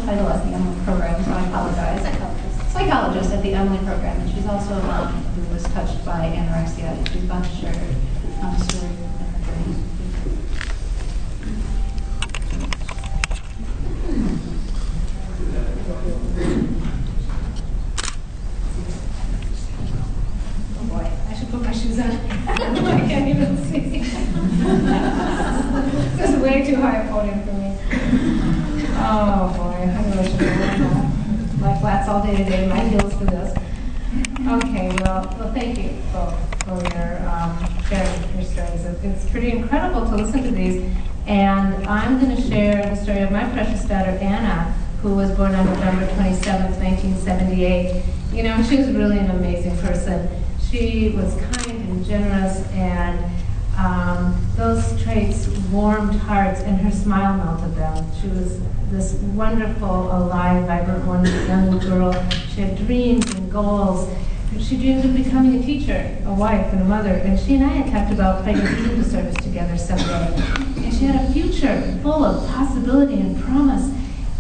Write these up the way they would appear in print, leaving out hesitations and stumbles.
title as the Emily program, so I apologize. Psychologist at the Emily program, and she's also a mom who was touched by anorexia. She's about to share her story and her journey. Oh boy, I should put my shoes on. I can't even see. This is way too high a podium for me. Oh boy, I really should have worn my flats all day today, my heels for this. Okay, well thank you both for your sharing your stories. It's pretty incredible to listen to these. And I'm going to share the story of my precious daughter, Anna, who was born on November 27th, 1978. You know, she was really an amazing person. She was kind and generous, and those traits warmed hearts, and her smile melted them. She was this wonderful, alive, vibrant, wonderful young girl. She had dreams and goals. She dreamed of becoming a teacher, a wife, and a mother. And she and I had talked about pregnant eating disorders together someday. And she had a future full of possibility and promise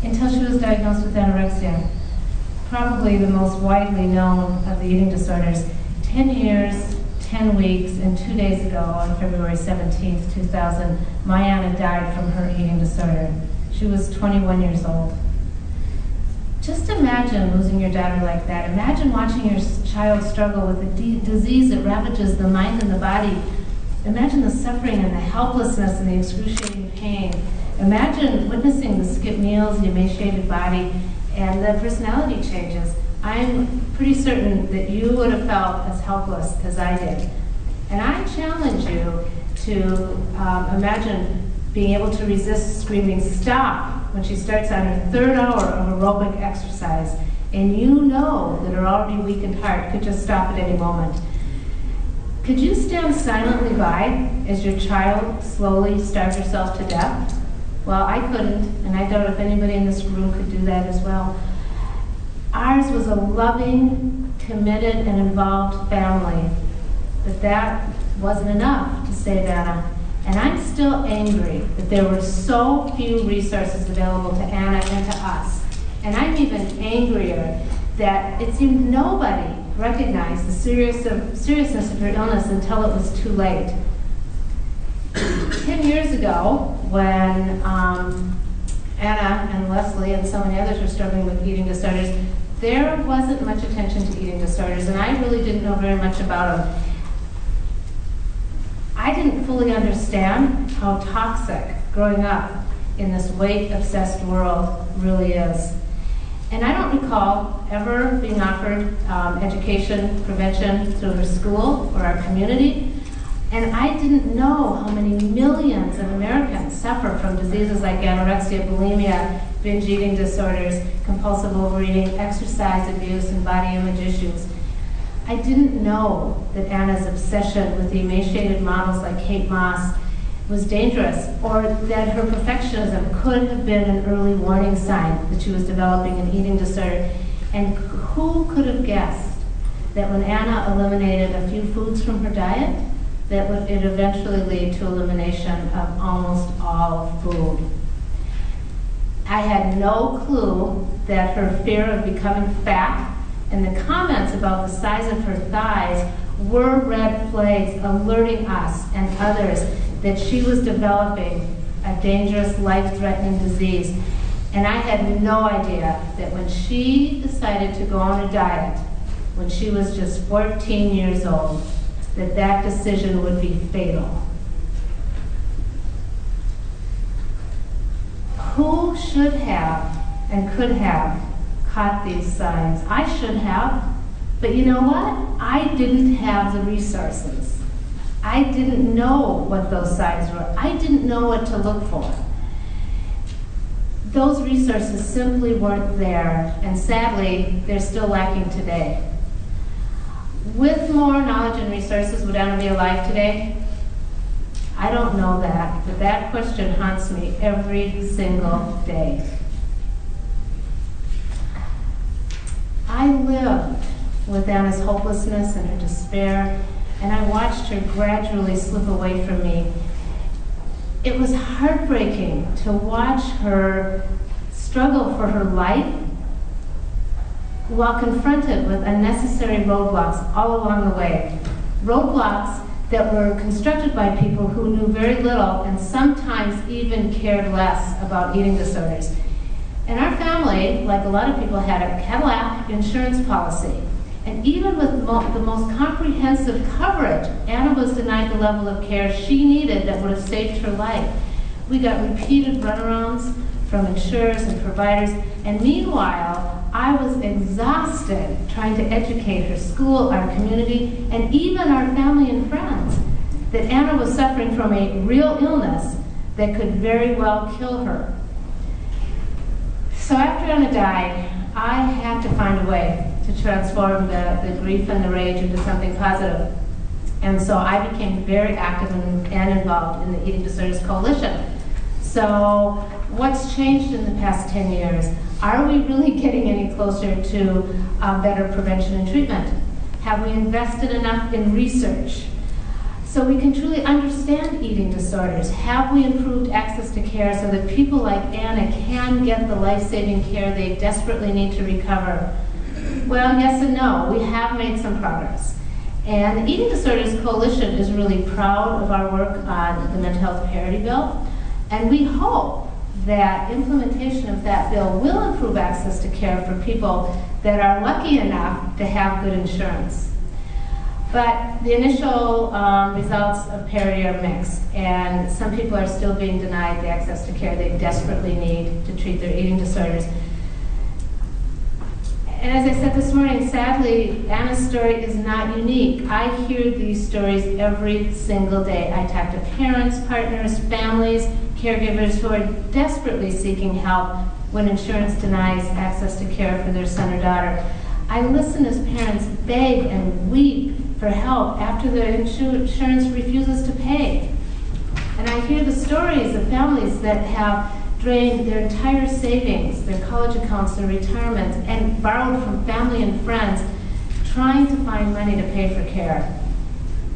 until she was diagnosed with anorexia. Probably the most widely known of the eating disorders. 10 years, 10 weeks, and 2 days ago, on February 17th, 2000, my Anna died from her eating disorder. She was 21 years old. Just imagine losing your daughter like that. Imagine watching your child struggle with a disease that ravages the mind and the body. Imagine the suffering and the helplessness and the excruciating pain. Imagine witnessing the skipped meals, the emaciated body, and the personality changes. I'm pretty certain that you would have felt as helpless as I did. And I challenge you to imagine being able to resist screaming "stop" when she starts on her third hour of aerobic exercise, and you know that her already weakened heart could just stop at any moment. Could you stand silently by as your child slowly starved herself to death? Well, I couldn't, and I doubt if anybody in this room could do that as well. Ours was a loving, committed, and involved family, but that wasn't enough to save Anna. And I'm still angry that there were so few resources available to Anna and to us. And I'm even angrier that it seemed nobody recognized the seriousness of her illness until it was too late. 10 years ago, when Anna and Leslie and so many others were struggling with eating disorders, there wasn't much attention to eating disorders, and I really didn't know very much about them. I didn't fully understand how toxic growing up in this weight-obsessed world really is. And I don't recall ever being offered education, prevention through her school or our community. And I didn't know how many millions of Americans suffer from diseases like anorexia, bulimia, binge eating disorders, compulsive overeating, exercise abuse, and body image issues. I didn't know that Anna's obsession with the emaciated models like Kate Moss was dangerous, or that her perfectionism could have been an early warning sign that she was developing an eating disorder. And who could have guessed that when Anna eliminated a few foods from her diet, that would it eventually lead to elimination of almost all food. I had no clue that her fear of becoming fat and the comments about the size of her thighs were red flags alerting us and others that she was developing a dangerous, life-threatening disease. And I had no idea that when she decided to go on a diet, when she was just 14 years old, that decision would be fatal. Who should have and could have caught these signs? I should have, but you know what? I didn't have the resources. I didn't know what those signs were. I didn't know what to look for. Those resources simply weren't there, and sadly, they're still lacking today. With more knowledge and resources, would Anna be alive today? I don't know that, but that question haunts me every single day. I lived with Anna's hopelessness and her despair, and I watched her gradually slip away from me. It was heartbreaking to watch her struggle for her life while confronted with unnecessary roadblocks all along the way. Roadblocks that were constructed by people who knew very little and sometimes even cared less about eating disorders. And our family, like a lot of people, had a Cadillac insurance policy. And even with the most comprehensive coverage, Anna was denied the level of care she needed that would have saved her life. We got repeated runarounds from insurers and providers, and meanwhile, I was exhausted trying to educate her school, our community, and even our family and friends that Anna was suffering from a real illness that could very well kill her. So after Anna died, I had to find a way to transform the grief and the rage into something positive. And so I became very active and involved in the Eating Disorders Coalition. So what's changed in the past 10 years? Are we really getting any closer to better prevention and treatment? Have we invested enough in research so we can truly understand eating disorders? Have we improved access to care so that people like Anna can get the life-saving care they desperately need to recover? Well, yes and no. We have made some progress. And the Eating Disorders Coalition is really proud of our work on the Mental Health Parity Bill. And we hope that implementation of that bill will improve access to care for people that are lucky enough to have good insurance. But the initial results of parity are mixed, and some people are still being denied the access to care they desperately need to treat their eating disorders. And as I said this morning, sadly, Anna's story is not unique. I hear these stories every single day. I talk to parents, partners, families, caregivers who are desperately seeking help when insurance denies access to care for their son or daughter. I listen as parents beg and weep for help after the insurance refuses to pay. And I hear the stories of families that have drained their entire savings, their college accounts, their retirements, and borrowed from family and friends, trying to find money to pay for care.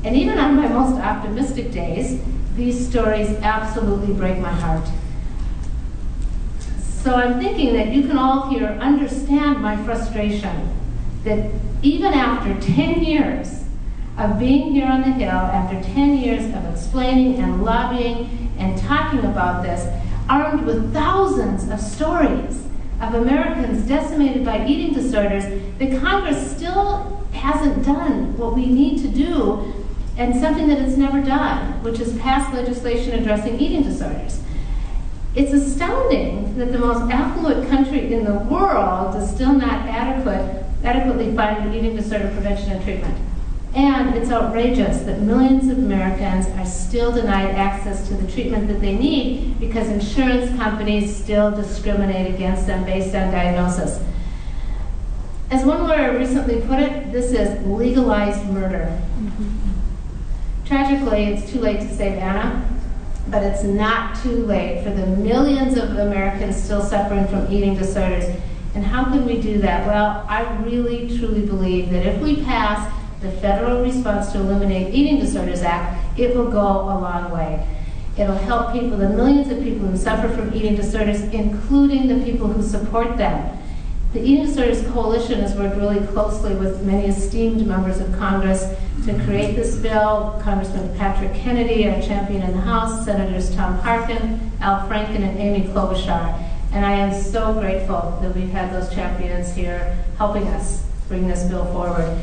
And even on my most optimistic days, these stories absolutely break my heart. So I'm thinking that you can all here understand my frustration that even after 10 years of being here on the Hill, after 10 years of explaining and lobbying and talking about this, armed with thousands of stories of Americans decimated by eating disorders, the Congress still hasn't done what we need to do, and something that it's never done, which is pass legislation addressing eating disorders. It's astounding that the most affluent country in the world is still not adequately fund eating disorder prevention and treatment. And it's outrageous that millions of Americans are still denied access to the treatment that they need because insurance companies still discriminate against them based on diagnosis. As one lawyer recently put it, this is legalized murder. Tragically, it's too late to save Anna, but it's not too late for the millions of Americans still suffering from eating disorders. And how can we do that? Well, I really, truly believe that if we pass the Federal Response to Eliminate Eating Disorders Act, it will go a long way. It'll help people, the millions of people who suffer from eating disorders, including the people who support them. The Eating Disorders Coalition has worked really closely with many esteemed members of Congress to create this bill. Congressman Patrick Kennedy, our champion in the House, Senators Tom Harkin, Al Franken, and Amy Klobuchar. And I am so grateful that we've had those champions here helping us bring this bill forward.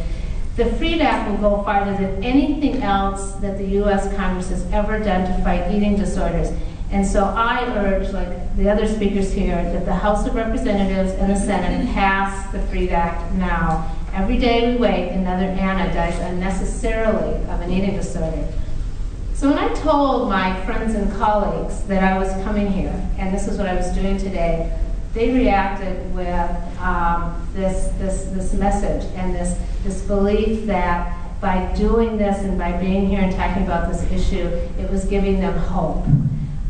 The FREED Act will go farther than anything else that the U.S. Congress has ever done to fight eating disorders. And so I urge, like the other speakers here, that the House of Representatives and the Senate pass the FREED Act now. Every day we wait, another Anna dies unnecessarily of an eating disorder. So when I told my friends and colleagues that I was coming here, and this is what I was doing today, they reacted with this message and this belief that by doing this and by being here and talking about this issue, it was giving them hope.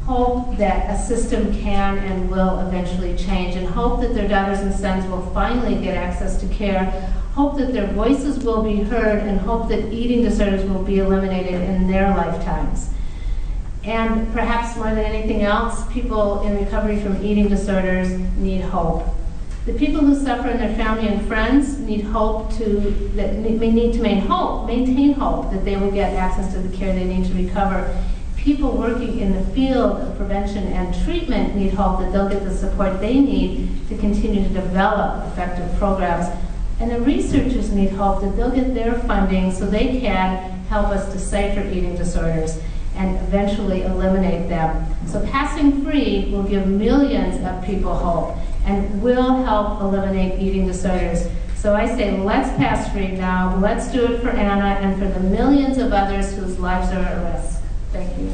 Hope that a system can and will eventually change, and hope that their daughters and sons will finally get access to care, hope that their voices will be heard, and hope that eating disorders will be eliminated in their lifetimes. And perhaps more than anything else, people in recovery from eating disorders need hope. The people who suffer and their family and friends need hope may need to maintain hope that they will get access to the care they need to recover. People working in the field of prevention and treatment need hope that they'll get the support they need to continue to develop effective programs. And the researchers need hope that they'll get their funding so they can help us decipher eating disorders and eventually eliminate them. So passing free will give millions of people hope and will help eliminate eating disorders. So I say, let's pass free now. Let's do it for Anna and for the millions of others whose lives are at risk. Thank you.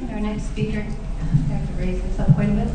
And our next speaker, I have to raise this up quite a bit.